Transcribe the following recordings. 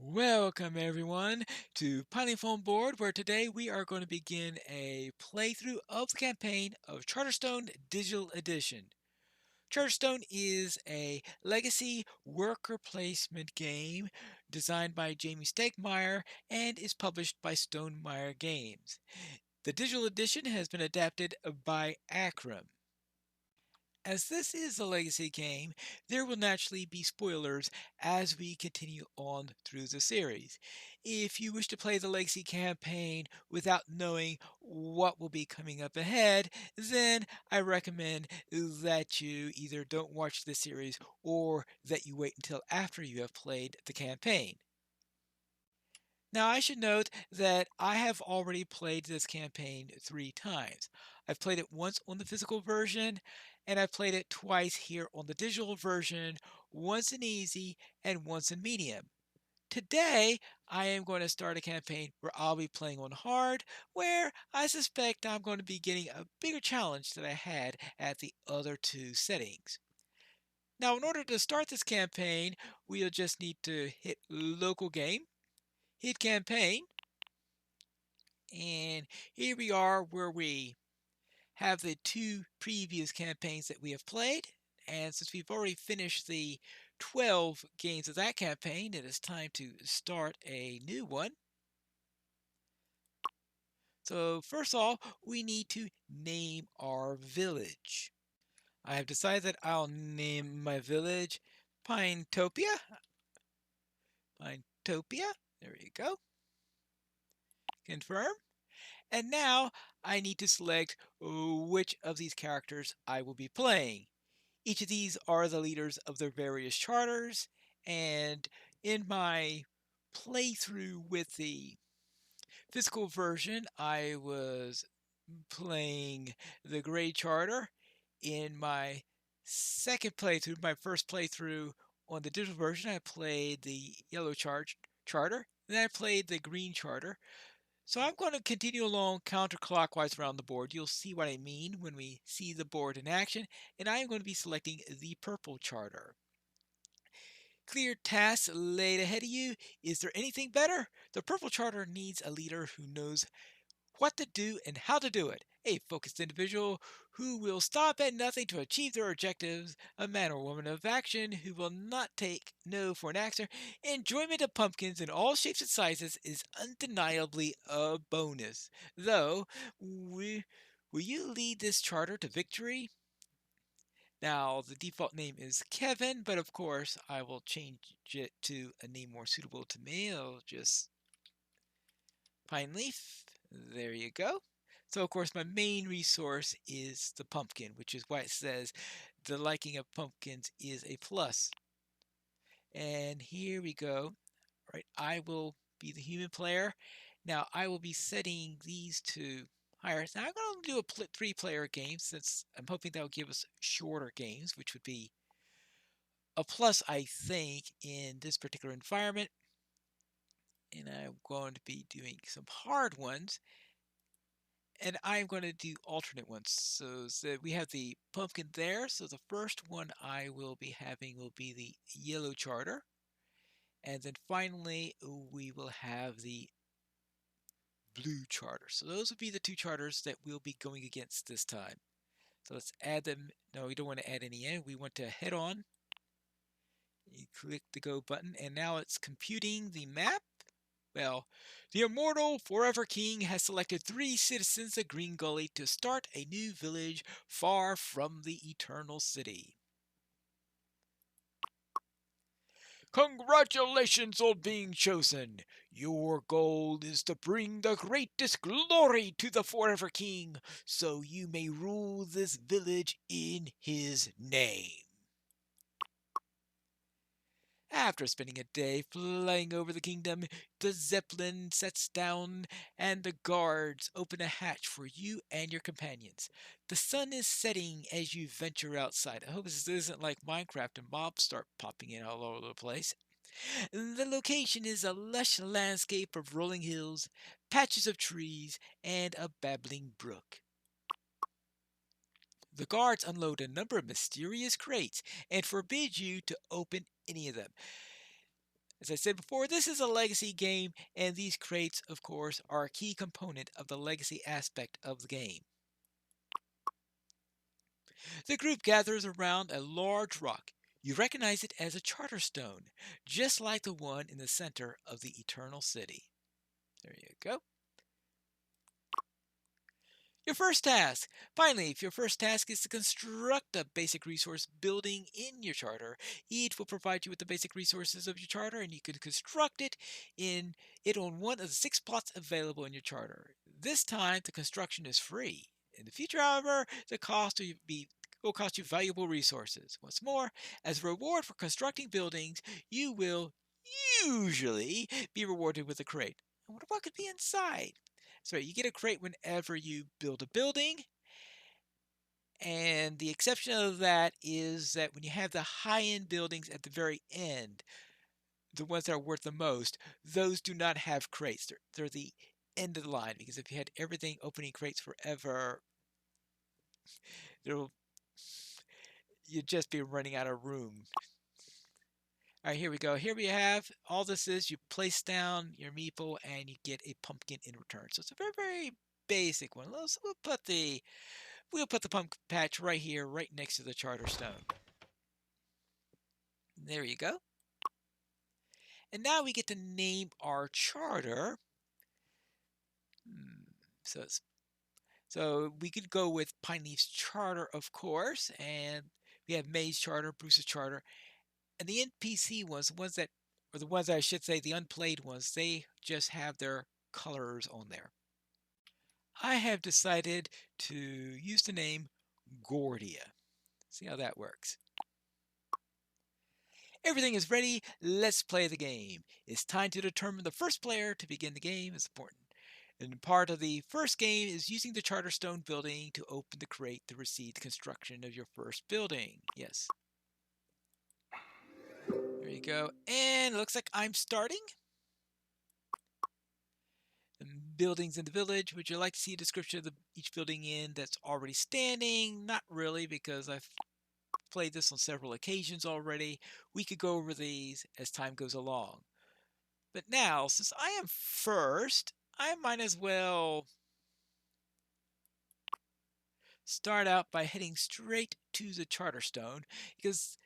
Welcome everyone to Pineleaf on Board, where today we are going to begin a playthrough of the campaign of Charterstone Digital Edition. Charterstone is a legacy worker placement game designed by Jamey Stegmier and is published by Stonemier Games. The digital edition has been adapted by Acram. As this is a legacy game, there will naturally be spoilers as we continue on through the series. If you wish to play the legacy campaign without knowing what will be coming up ahead, then I recommend that you either don't watch the series or that you wait until after you have played the campaign. Now, I should note that I have already played this campaign 3 times. I've played it once on the physical version, and I've played it twice here on the digital version, once in easy and once in medium. Today, I am going to start a campaign where I'll be playing on hard, where I suspect I'm going to be getting a bigger challenge than I had at the other 2 settings. Now, in order to start this campaign, we'll just need to hit local game, hit campaign, and here we are where we have the 2 previous campaigns that we have played. And since we've already finished the 12 games of that campaign, it is time to start a new one. So first off, we need to name our village. I have decided that I'll name my village Pinetopia. Pinetopia. There you go. Confirm. And now I need to select which of these characters I will be playing. Each of these are the leaders of their various charters, and in my playthrough with the physical version, I was playing the Gray Charter. In my second playthrough, my first playthrough on the digital version, I played the Yellow Charter, and then I played the Green Charter. So I'm going to continue along counterclockwise around the board. You'll see what I mean when we see the board in action, and I am going to be selecting the purple charter. Clear tasks laid ahead of you. Is there anything better? The purple charter needs a leader who knows what to do and how to do it. A focused individual who will stop at nothing to achieve their objectives. A man or woman of action who will not take no for an answer. Enjoyment of pumpkins in all shapes and sizes is undeniably a bonus. Though, will you lead this charter to victory? Now, the default name is Kevin, but of course, I will change it to a name more suitable to me. I'll just Pineleaf. There you go. So, of course, my main resource is the pumpkin, which is why it says the liking of pumpkins is a plus. And here we go. Right, I will be the human player. Now, I will be setting these to higher. Now, I'm going to do a 3-player game since I'm hoping that will give us shorter games, which would be a plus, I think, in this particular environment. And I'm going to be doing some hard ones. And I'm going to do alternate ones. So we have the pumpkin there. So the first one I will be having will be the yellow charter. And then finally, we will have the blue charter. So those will be the 2 charters that we'll be going against this time. So let's add them. No, we don't want to add any in. We want to head on. You click the go button, and now it's computing the map. Well, the immortal Forever King has selected 3 citizens of Green Gully to start a new village far from the Eternal City. Congratulations on being chosen! Your goal is to bring the greatest glory to the Forever King, so you may rule this village in his name. After spending a day flying over the kingdom, the Zeppelin sets down and the guards open a hatch for you and your companions. The sun is setting as you venture outside. I hope this isn't like Minecraft and mobs start popping in all over the place. The location is a lush landscape of rolling hills, patches of trees, and a babbling brook. The guards unload a number of mysterious crates and forbid you to open any of them. As I said before, this is a legacy game, and these crates, of course, are a key component of the legacy aspect of the game. The group gathers around a large rock. You recognize it as a Charterstone, just like the one in the center of the Eternal City. There you go. Your first task. Finally, if your first task is to construct a basic resource building in your charter, each will provide you with the basic resources of your charter, and you can construct it on one of the 6 plots available in your charter. This time, the construction is free. In the future, however, the cost will cost you valuable resources. What's more, as a reward for constructing buildings, you will usually be rewarded with a crate. I wonder what could be inside. So you get a crate whenever you build a building, and the exception of that is that when you have the high-end buildings at the very end, the ones that are worth the most, those do not have crates. They're the end of the line, because if you had everything opening crates forever, you'd just be running out of room. All right, here we go. Here we have, all this is, you place down your meeple and you get a pumpkin in return. So it's a very, very basic one. We'll put the pumpkin patch right here, right next to the Charterstone. There you go. And now we get to name our charter. So we could go with Pineleaf's charter, of course, and we have May's charter, Bruce's charter, and the NPC ones, the ones I should say, the unplayed ones, they just have their colors on there. I have decided to use the name Gordia. See how that works. Everything is ready. Let's play the game. It's time to determine the first player to begin the game. It's important. And part of the first game is using the Charterstone building to open the crate to receive the construction of your first building. Yes. There you go. And it looks like I'm starting. Buildings in the village. Would you like to see a description of each building that's already standing? Not really, because I've played this on several occasions already. We could go over these as time goes along. But now, since I am first, I might as well start out by heading straight to the Charterstone, because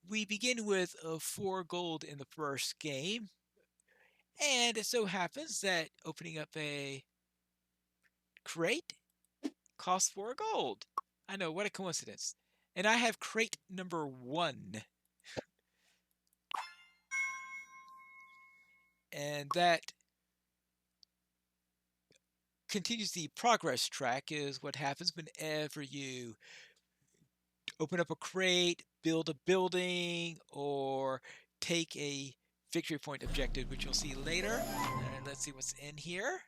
we begin with 4 gold in the first game. And it so happens that opening up a crate costs 4 gold. I know, what a coincidence. And I have crate number 1. And that continues the progress track, is what happens whenever you open up a crate, build a building, or take a victory point objective, which you'll see later. And let's see what's in here.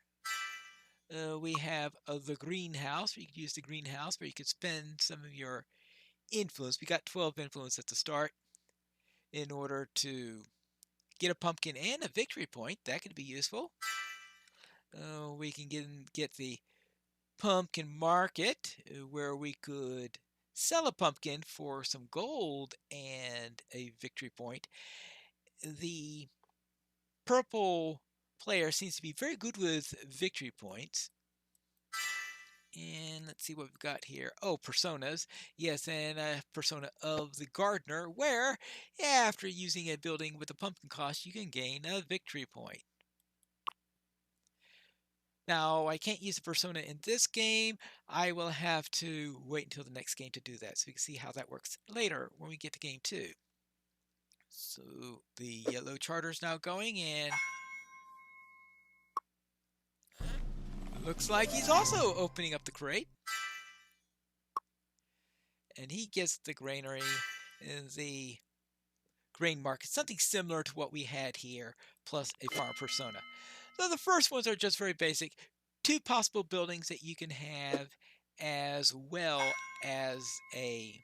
We have the greenhouse. You can use the greenhouse where you could spend some of your influence. We got 12 influence at the start in order to get a pumpkin and a victory point. That could be useful. We can get the pumpkin market, where we could sell a pumpkin for some gold and a victory point. The purple player seems to be very good with victory points. And let's see what we've got here. Oh, personas. Yes, and a persona of the gardener, where after using a building with a pumpkin cost, you can gain a victory point. Now, I can't use the persona in this game. I will have to wait until the next game to do that, so we can see how that works later when we get to game 2. So the yellow charter is now going, and looks like he's also opening up the crate. And he gets the granary and the grain market, something similar to what we had here, plus a farm persona. So the first ones are just very basic. 2 possible buildings that you can have, as well as a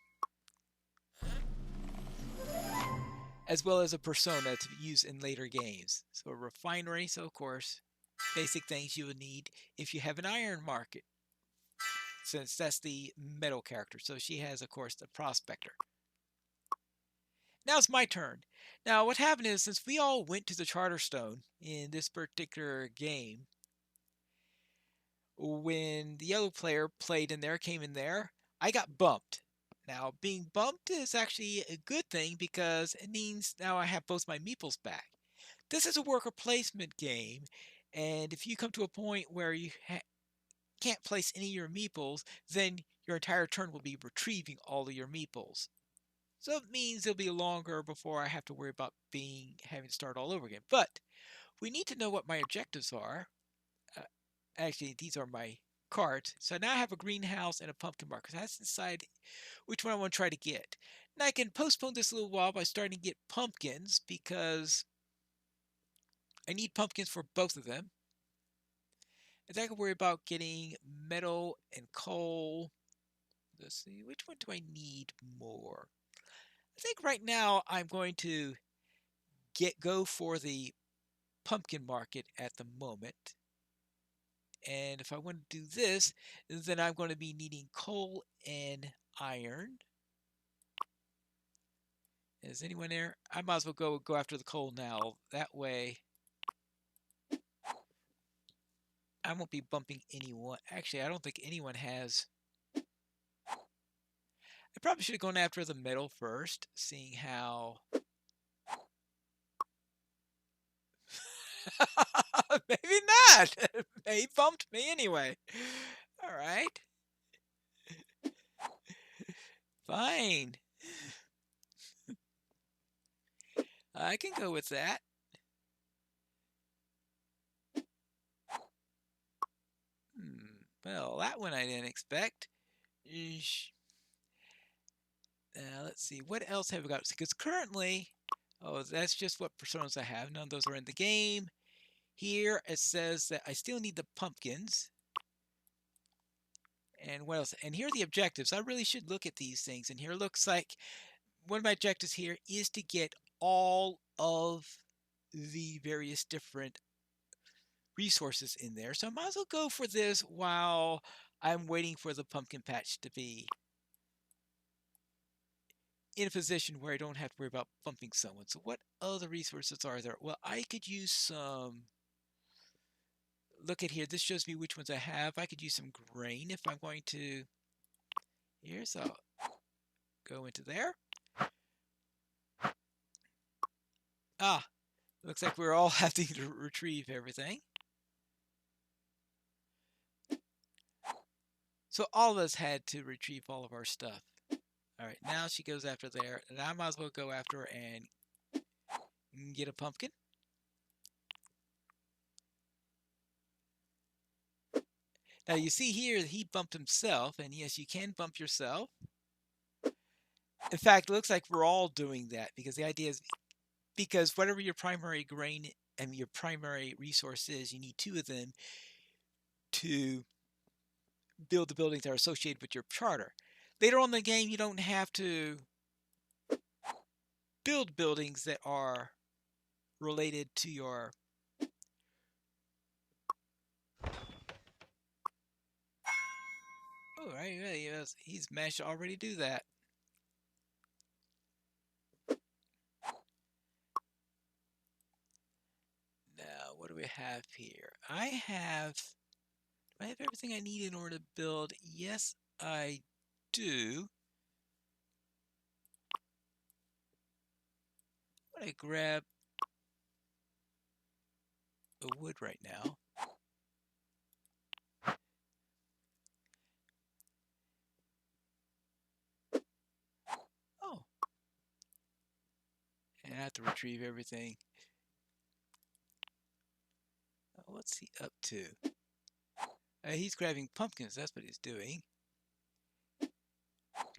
persona to use in later games. So a refinery, so of course, basic things you would need if you have an iron market, since that's the metal character. So she has, of course, the prospector. Now it's my turn. Now what happened is since we all went to the Charterstone in this particular game, when the yellow player played in there, came in there, I got bumped. Now being bumped is actually a good thing because it means now I have both my meeples back. This is a worker placement game, and if you come to a point where you can't place any of your meeples, then your entire turn will be retrieving all of your meeples. So it means it'll be longer before I have to worry about having to start all over again. But we need to know what my objectives are. Uh, Actually, these are my cards. So now I have a greenhouse and a pumpkin market. So I have to decide which one I want to try to get. And I can postpone this a little while by starting to get pumpkins because I need pumpkins for both of them. And then I can worry about getting metal and coal. Let's see, which one do I need more? I think right now I'm going to go for the pumpkin market at the moment. And if I want to do this, then I'm going to be needing coal and iron. Is anyone there? I might as well go after the coal now. That way I won't be bumping anyone. Actually, I don't think anyone has. I probably should have gone after the metal first, seeing how. Maybe not. He bumped me anyway. All right. Fine. I can go with that. Well, that one I didn't expect. Now, let's see. What else have we got? Because currently, oh, that's just what personas I have. None of those are in the game. Here, it says that I still need the pumpkins. And what else? And here are the objectives. I really should look at these things. And here looks like one of my objectives here is to get all of the various different resources in there. So I might as well go for this while I'm waiting for the pumpkin patch to be in a position where I don't have to worry about bumping someone. So what other resources are there? Well, I could use some. Look at here. This shows me which ones I have. I could use some grain if I'm going to. Here, so I'll go into there. Ah, looks like we're all having to retrieve everything. So all of us had to retrieve all of our stuff. All right, now she goes after there, and I might as well go after her and get a pumpkin. Now you see here he bumped himself, and yes, you can bump yourself. In fact, it looks like we're all doing that because the idea is because whatever your primary grain and your primary resource is, you need two of them to build the buildings that are associated with your charter. Later on in the game, you don't have to build buildings that are related to your. Oh, right, yes, he's managed to already do that. Now, what do we have here? Do I have everything I need in order to build? Yes, I do. I'm going to grab a wood right now. Oh. And I have to retrieve everything. What's he up to? He's grabbing pumpkins. That's what he's doing.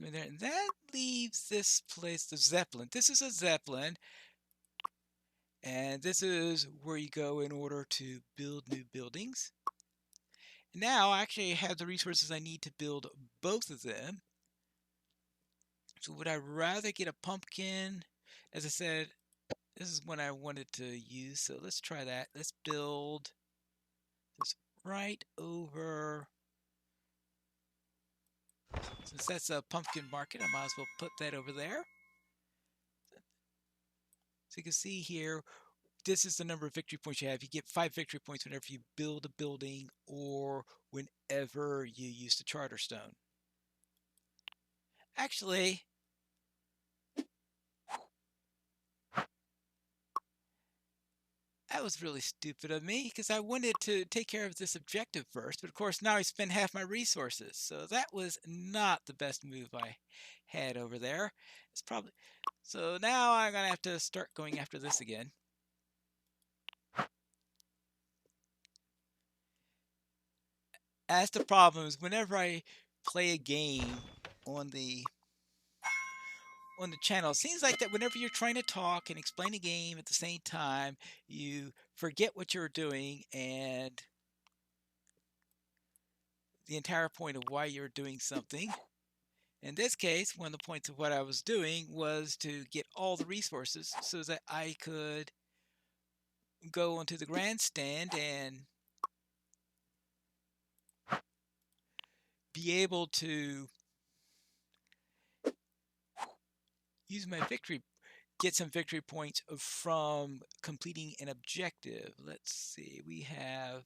And that leaves this place, the Zeppelin. This is a Zeppelin. And this is where you go in order to build new buildings. Now I actually have the resources I need to build both of them. So would I rather get a pumpkin? As I said, this is one I wanted to use. So let's try that. Let's build this right over. Since that's a pumpkin market, I might as well put that over there. So you can see here, this is the number of victory points you have. You get 5 victory points whenever you build a building or whenever you use the Charterstone. Actually, that was really stupid of me because I wanted to take care of this objective first, but of course now I spent half my resources. So that was not the best move I had over there. It's probably so now I'm gonna have to start going after this again. That's the problem is whenever I play a game on the channel, it seems like that whenever you're trying to talk and explain a game at the same time, you forget what you're doing and the entire point of why you're doing something. In this case, one of the points of what I was doing was to get all the resources so that I could go onto the grandstand and be able to use my get some victory points from completing an objective. Let's see, we have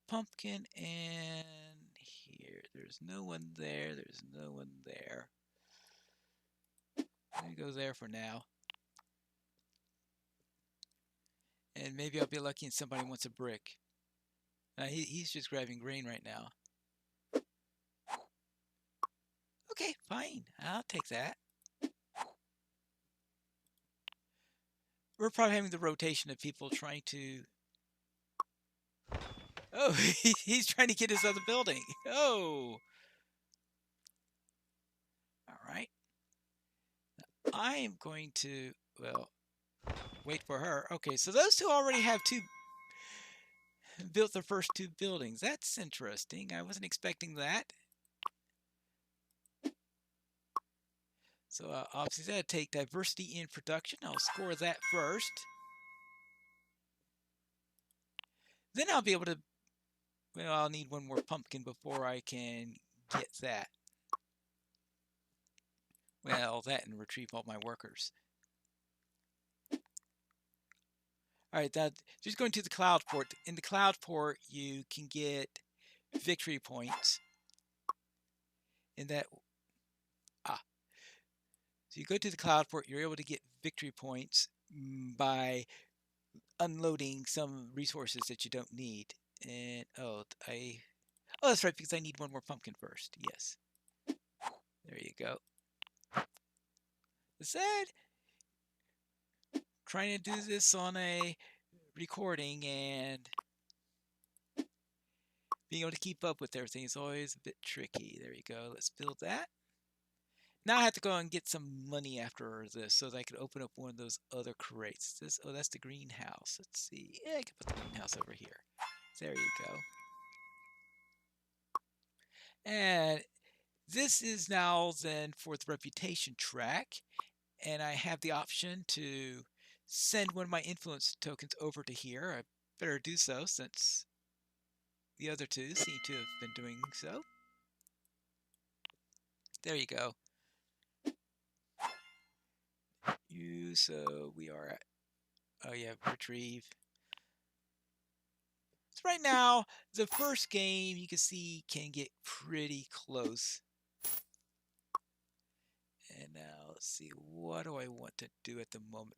pumpkin and here. There's no one there. There's no one there. Let me go there for now. And maybe I'll be lucky and somebody wants a brick. He's just grabbing grain right now. Okay, fine. I'll take that. We're probably having the rotation of people trying to... Oh, he's trying to get his other building. Oh! Alright. I'm going to, well, wait for her. Okay, so those two already have built their first 2 buildings. That's interesting. I wasn't expecting that. So obviously that'll take diversity in production. I'll score that first. Then I'll be able to, well, I'll need one more pumpkin before I can get that. Well, that and retrieve all my workers. All right, that just going to the cloud port. In the cloud port, you can get victory points. In that, so you go to the cloud port, you're able to get victory points by unloading some resources that you don't need. And oh, that's right, because I need one more pumpkin first. Yes, there you go. Said trying to do this on a recording and being able to keep up with everything is always a bit tricky. There you go. Let's build that. Now I have to go and get some money after this so that I can open up one of those other crates. Oh, that's the greenhouse. Let's see. Yeah, I can put the greenhouse over here. There you go. And this is now then for the reputation track. And I have the option to send one of my influence tokens over to here. I better do so since the other two seem to have been doing so. There you go. So we are at, oh yeah, retrieve. So right now, the first game you can see can get pretty close. And now let's see, what do I want to do at the moment?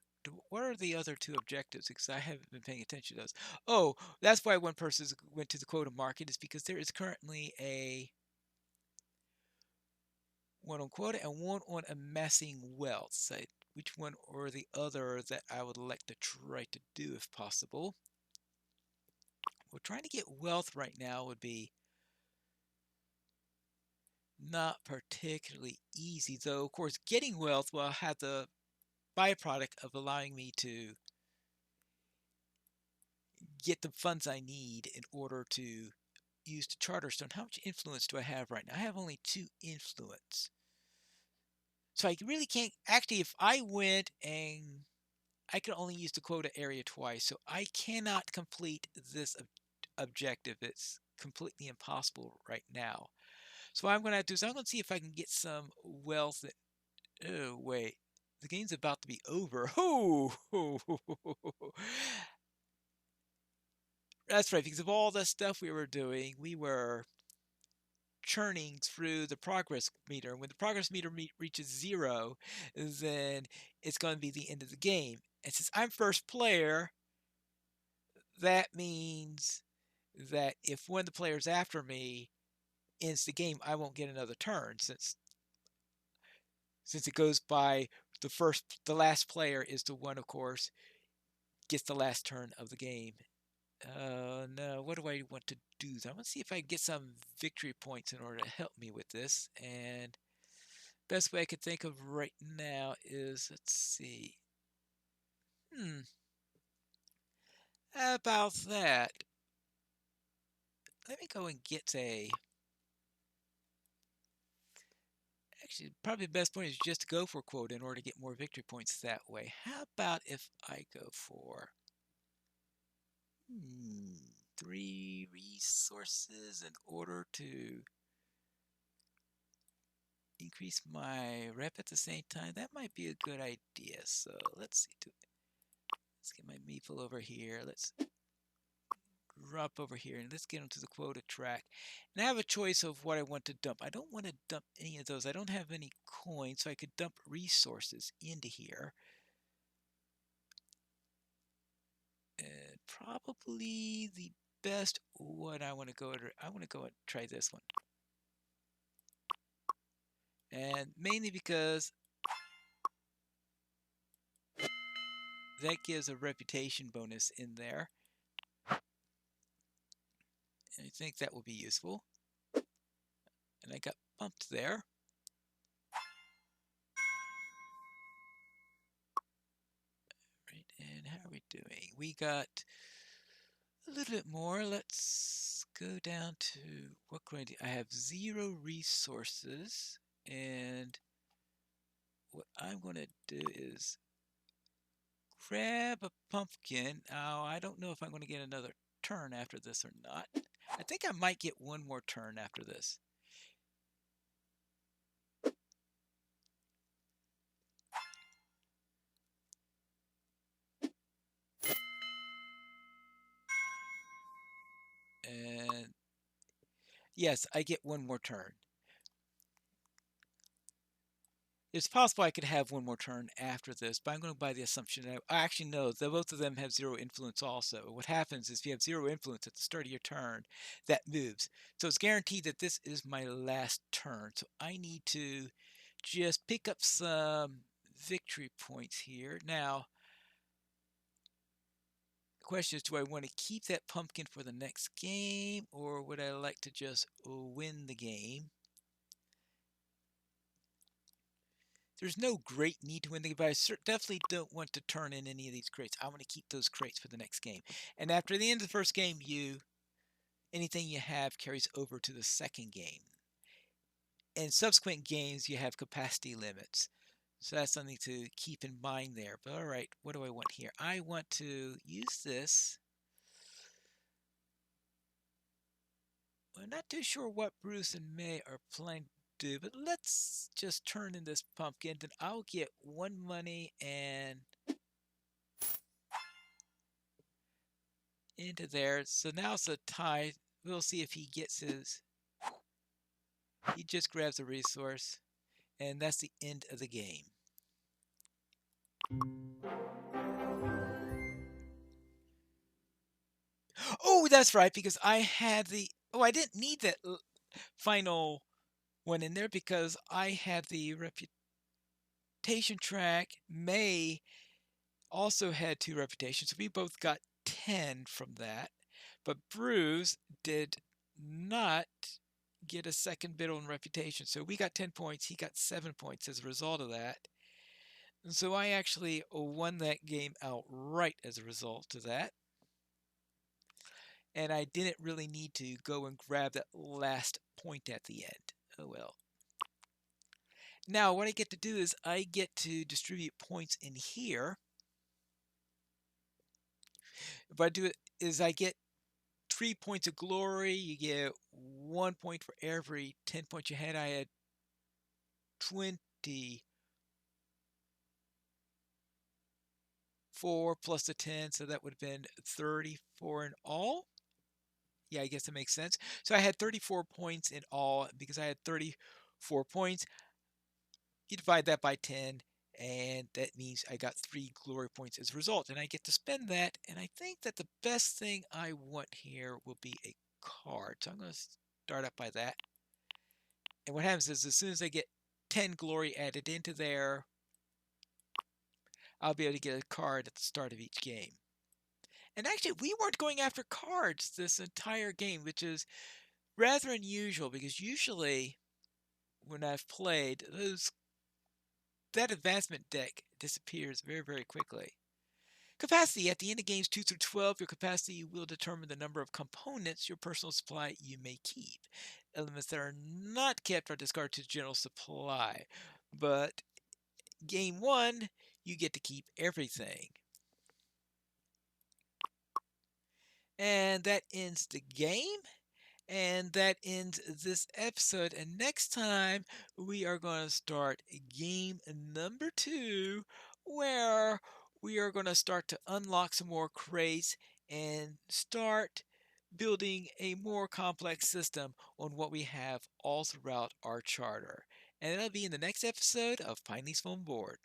What are the other 2 objectives? Because I haven't been paying attention to those. Oh, that's why one person went to the quota market, is because there is currently one on quota and one on amassing wealth. So which one or the other that I would like to try to do if possible. Well, trying to get wealth right now would be not particularly easy, though of course getting wealth will have the byproduct of allowing me to get the funds I need in order to use the Charterstone. How much influence do I have right now? I have only 2 influence. So I really can't, actually if I went and I can only use the quota area twice, so I cannot complete this objective. It's completely impossible right now. So what I'm going to do is I'm going to see if I can get some wealth. Oh, wait. The game's about to be over. Oh, that's right. Because of all the stuff we were doing, we were churning through the progress meter. When the progress meter reaches 0, then it's going to be the end of the game. And since I'm first player, that means that if one of the players after me ends the game, I won't get another turn since it goes by the last player is the one, of course, gets the last turn of the game. No, what do I want to do? I want to see if I can get some victory points in order to help me with this. And best way I could think of right now is, let's see. How about that? Let me go and get a. Actually, probably the best point is just to go for quota in order to get more victory points that way. How about if I go for 3 resources in order to increase my rep at the same time? That might be a good idea. So let's see. Let's get my meeple over here. Let's drop over here and let's get onto the quota track. And I have a choice of what I want to dump. I don't want to dump any of those. I don't have any coins, so I could dump resources into here. And probably the best one I want to go and try this one. And mainly because that gives a reputation bonus in there. And I think that will be useful. And I got bumped there. Right, and how are we doing? We got a little bit more. Let's go down to what can I do? I have 0 resources, and what I'm going to do is grab a pumpkin. Oh, I don't know if I'm going to get another turn after this or not. I think I might get one more turn after this. And yes, I get one more turn. It's possible I could have one more turn after this, but I'm going to buy the assumption that I actually know that both of them have 0 influence also. What happens is if you have 0 influence at the start of your turn, that moves. So it's guaranteed that this is my last turn. So I need to just pick up some victory points here. Now, the question is, do I want to keep that pumpkin for the next game, or would I like to just win the game? There's no great need to win the game, but I definitely don't want to turn in any of these crates. I want to keep those crates for the next game. And after the end of the first game, anything you have carries over to the second game. In subsequent games, you have capacity limits. So that's something to keep in mind there. But all right, what do I want here? I want to use this. I'm not too sure what Bruce and May are planning to do, but let's just turn in this pumpkin. Then I'll get 1 money and into there. So now it's a tie. We'll see if he gets his. He just grabs a resource, and that's the end of the game. Oh, that's right, because I had the. Oh, I didn't need that final one in there because I had the reputation track. May also had 2 reputations. So we both got 10 from that. But Bruce did not get a second bid on reputation. So we got 10 points. He got 7 points as a result of that. And so I actually won that game outright as a result of that. And I didn't really need to go and grab that last point at the end. Oh well. Now what I get to do is I get to distribute points in here. If I do it is I get 3 points of glory. You get 1 point for every 10 points you had. I had 20 4 plus the 10, so that would have been 34 in all. Yeah, I guess that makes sense. So I had 34 points in all. Because I had 34 points, you divide that by 10, and that means I got 3 glory points as a result. And I get to spend that, and I think that the best thing I want here will be a card. So I'm going to start up by that. And what happens is as soon as I get 10 glory added into there, I'll be able to get a card at the start of each game. And actually, we weren't going after cards this entire game, which is rather unusual because usually when I've played, that advancement deck disappears very, very quickly. Capacity. At the end of games 2 through 12, your capacity will determine the number of components your personal supply you may keep. Elements that are not kept are discarded to general supply. But game 1, you get to keep everything. And that ends the game. And that ends this episode. And next time, we are going to start game number 2, where we are going to start to unlock some more crates and start building a more complex system on what we have all throughout our charter. And that'll be in the next episode of Pineleaf's Phone Board.